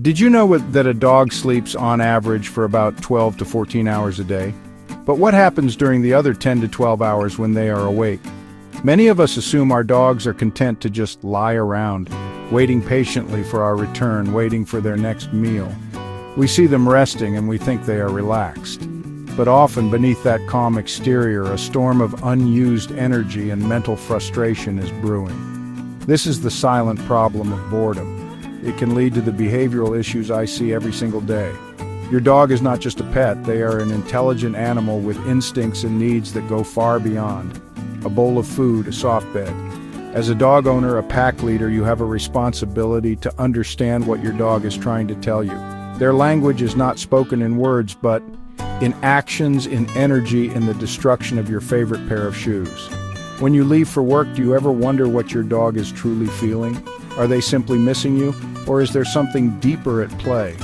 Did you know that a dog sleeps on average for about 12 to 14 hours a day? But what happens during the other 10 to 12 hours when they are awake? Many of us assume our dogs are content to just lie around, waiting patiently for our return, waiting for their next meal. We see them resting and we think they are relaxed. But often beneath that calm exterior, a storm of unused energy and mental frustration is brewing. This is the silent problem of boredom. It can lead to the behavioral issues I see every single day. Your dog is not just a pet, they are an intelligent animal with instincts and needs that go far beyond a bowl of food, a soft bed. As a dog owner, a pack leader, you have a responsibility to understand what your dog is trying to tell you. Their language is not spoken in words, but in actions, in energy, in the destruction of your favorite pair of shoes. When you leave for work, do you ever wonder what your dog is truly feeling? Are they simply missing you, or is there something deeper at play?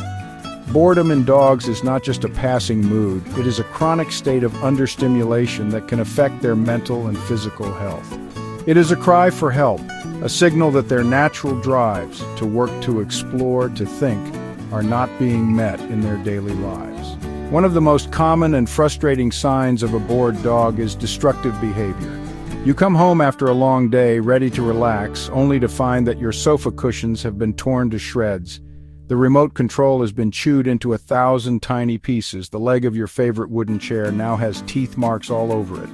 Boredom in dogs is not just a passing mood, it is a chronic state of understimulation that can affect their mental and physical health. It is a cry for help, a signal that their natural drives to work, to explore, to think, are not being met in their daily lives. One of the most common and frustrating signs of a bored dog is destructive behavior. You come home after a long day, ready to relax, only to find that your sofa cushions have been torn to shreds. The remote control has been chewed into 1,000 tiny pieces. The leg of your favorite wooden chair now has teeth marks all over it.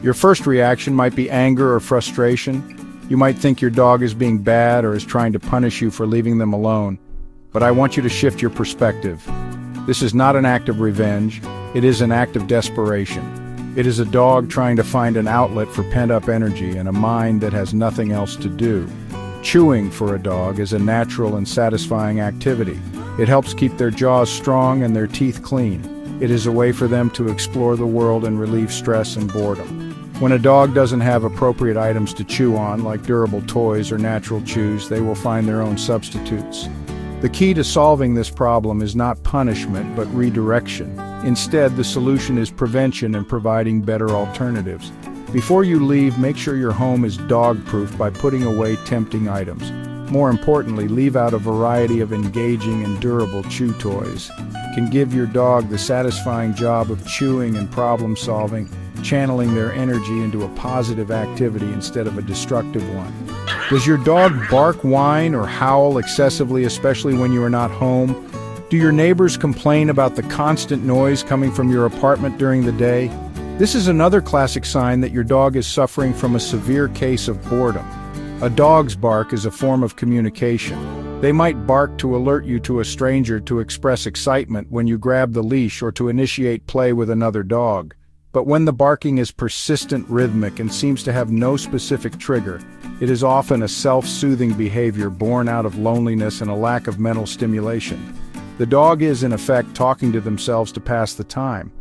Your first reaction might be anger or frustration. You might think your dog is being bad or is trying to punish you for leaving them alone. But I want you to shift your perspective. This is not an act of revenge. It is an act of desperation. It is a dog trying to find an outlet for pent-up energy and a mind that has nothing else to do. Chewing for a dog is a natural and satisfying activity. It helps keep their jaws strong and their teeth clean. It is a way for them to explore the world and relieve stress and boredom. When a dog doesn't have appropriate items to chew on, like durable toys or natural chews, they will find their own substitutes. The key to solving this problem is not punishment, but redirection. Instead, the solution is prevention and providing better alternatives. Before you leave, make sure your home is dog-proof by putting away tempting items. More importantly, leave out a variety of engaging and durable chew toys. Can give your dog the satisfying job of chewing and problem-solving, channeling their energy into a positive activity instead of a destructive one. Does your dog bark, whine, or howl excessively, especially when you are not home? Do your neighbors complain about the constant noise coming from your apartment during the day? This is another classic sign that your dog is suffering from a severe case of boredom. A dog's bark is a form of communication. They might bark to alert you to a stranger, to express excitement when you grab the leash, or to initiate play with another dog. But when the barking is persistent, rhythmic, and seems to have no specific trigger, it is often a self-soothing behavior born out of loneliness and a lack of mental stimulation. The dog is, in effect, talking to themselves to pass the time.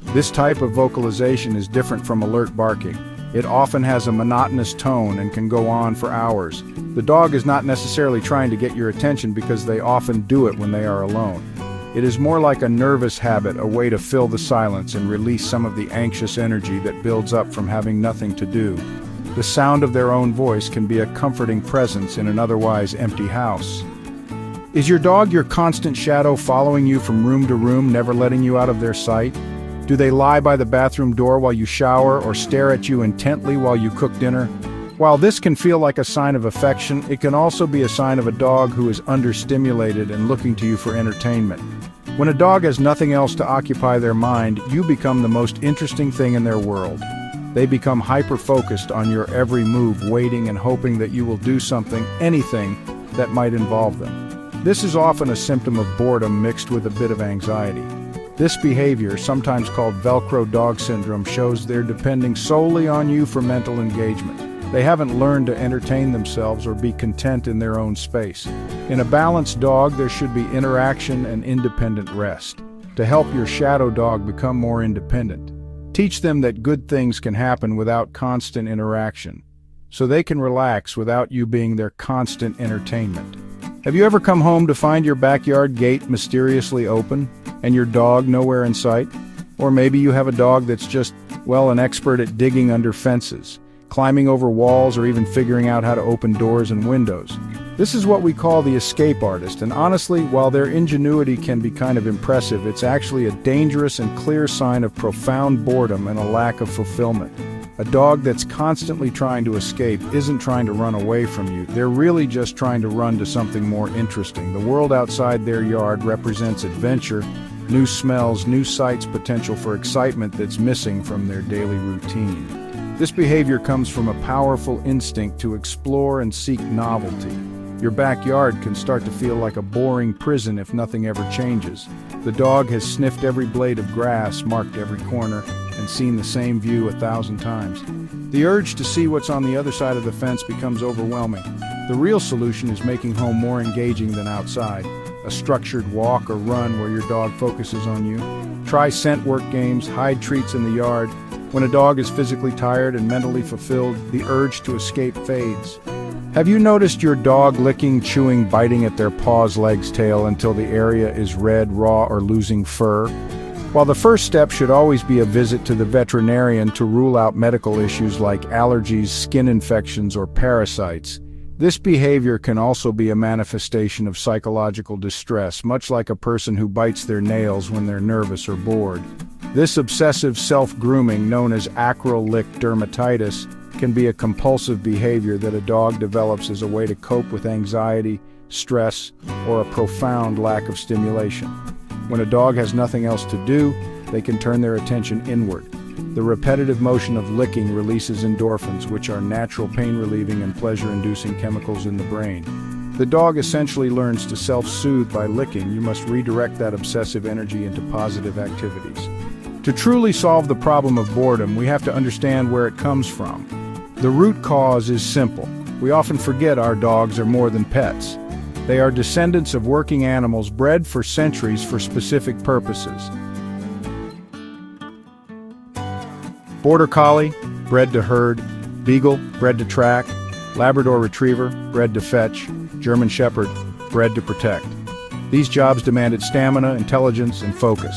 This type of vocalization is different from alert barking. It often has a monotonous tone and can go on for hours. The dog is not necessarily trying to get your attention because they often do it when they are alone. It is more like a nervous habit, a way to fill the silence and release some of the anxious energy that builds up from having nothing to do. The sound of their own voice can be a comforting presence in an otherwise empty house. Is your dog your constant shadow, following you from room to room, never letting you out of their sight? Do they lie by the bathroom door while you shower or stare at you intently while you cook dinner? While this can feel like a sign of affection, it can also be a sign of a dog who is understimulated and looking to you for entertainment. When a dog has nothing else to occupy their mind, you become the most interesting thing in their world. They become hyper-focused on your every move, waiting and hoping that you will do something, anything, that might involve them. This is often a symptom of boredom mixed with a bit of anxiety. This behavior, sometimes called Velcro dog syndrome, shows they're depending solely on you for mental engagement. They haven't learned to entertain themselves or be content in their own space. In a balanced dog, there should be interaction and independent rest. To help your shadow dog become more independent, teach them that good things can happen without constant interaction, so they can relax without you being their constant entertainment. Have you ever come home to find your backyard gate mysteriously open and your dog nowhere in sight? Or maybe you have a dog that's just, well, an expert at digging under fences, climbing over walls, or even figuring out how to open doors and windows. This is what we call the escape artist, and honestly, while their ingenuity can be kind of impressive, it's actually a dangerous and clear sign of profound boredom and a lack of fulfillment. A dog that's constantly trying to escape isn't trying to run away from you. They're really just trying to run to something more interesting. The world outside their yard represents adventure, new smells, new sights, potential for excitement that's missing from their daily routine. This behavior comes from a powerful instinct to explore and seek novelty. Your backyard can start to feel like a boring prison if nothing ever changes. The dog has sniffed every blade of grass, marked every corner, and seen the same view 1,000 times. The urge to see what's on the other side of the fence becomes overwhelming. The real solution is making home more engaging than outside. A structured walk or run where your dog focuses on you. Try scent work games, hide treats in the yard. When a dog is physically tired and mentally fulfilled, the urge to escape fades. Have you noticed your dog licking, chewing, biting at their paws, legs, tail until the area is red, raw, or losing fur? While the first step should always be a visit to the veterinarian to rule out medical issues like allergies, skin infections, or parasites, this behavior can also be a manifestation of psychological distress, much like a person who bites their nails when they're nervous or bored. This obsessive self-grooming, known as acrylic dermatitis, can be a compulsive behavior that a dog develops as a way to cope with anxiety, stress, or a profound lack of stimulation. When a dog has nothing else to do, they can turn their attention inward. The repetitive motion of licking releases endorphins, which are natural pain-relieving and pleasure-inducing chemicals in the brain. The dog essentially learns to self-soothe by licking. You must redirect that obsessive energy into positive activities. To truly solve the problem of boredom, we have to understand where it comes from. The root cause is simple. We often forget our dogs are more than pets. They are descendants of working animals bred for centuries for specific purposes. Border Collie, bred to herd; Beagle, bred to track; Labrador Retriever, bred to fetch; German Shepherd, bred to protect. These jobs demanded stamina, intelligence, and focus.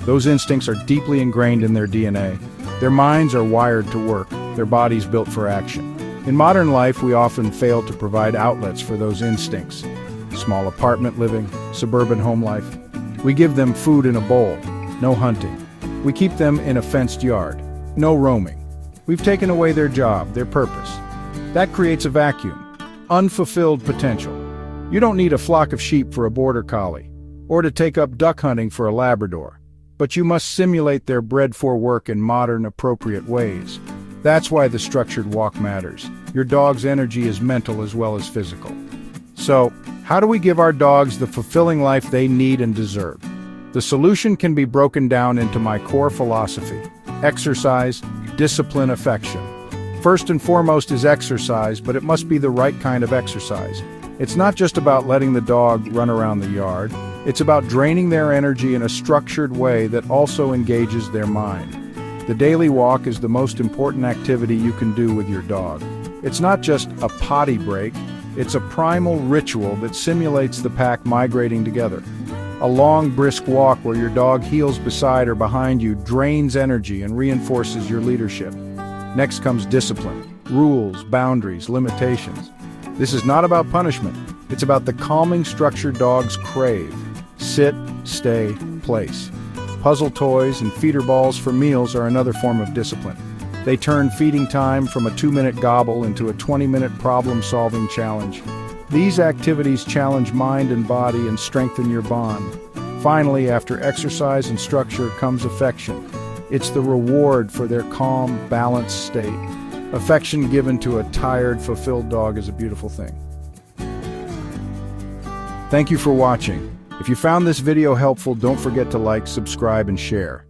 Those instincts are deeply ingrained in their DNA. Their minds are wired to work, their bodies built for action. In modern life, we often fail to provide outlets for those instincts. Small apartment living, suburban home life. We give them food in a bowl, no hunting. We keep them in a fenced yard, no roaming. We've taken away their job, their purpose. That creates a vacuum, unfulfilled potential. You don't need a flock of sheep for a border collie, or to take up duck hunting for a Labrador. But you must simulate their bred-for work in modern, appropriate ways. That's why the structured walk matters. Your dog's energy is mental as well as physical. So, how do we give our dogs the fulfilling life they need and deserve? The solution can be broken down into my core philosophy: exercise, discipline, affection. First and foremost is exercise, but it must be the right kind of exercise. It's not just about letting the dog run around the yard. It's about draining their energy in a structured way that also engages their mind. The daily walk is the most important activity you can do with your dog. It's not just a potty break, it's a primal ritual that simulates the pack migrating together. A long, brisk walk where your dog heels beside or behind you drains energy and reinforces your leadership. Next comes discipline, rules, boundaries, limitations. This is not about punishment. It's about the calming structure dogs crave. Sit, stay, place. Puzzle toys and feeder balls for meals are another form of discipline. They turn feeding time from a 2-minute gobble into a 20-minute problem-solving challenge. These activities challenge mind and body and strengthen your bond. Finally, after exercise and structure comes affection. It's the reward for their calm, balanced state. Affection given to a tired, fulfilled dog is a beautiful thing. Thank you for watching. If you found this video helpful, don't forget to like, subscribe, and share.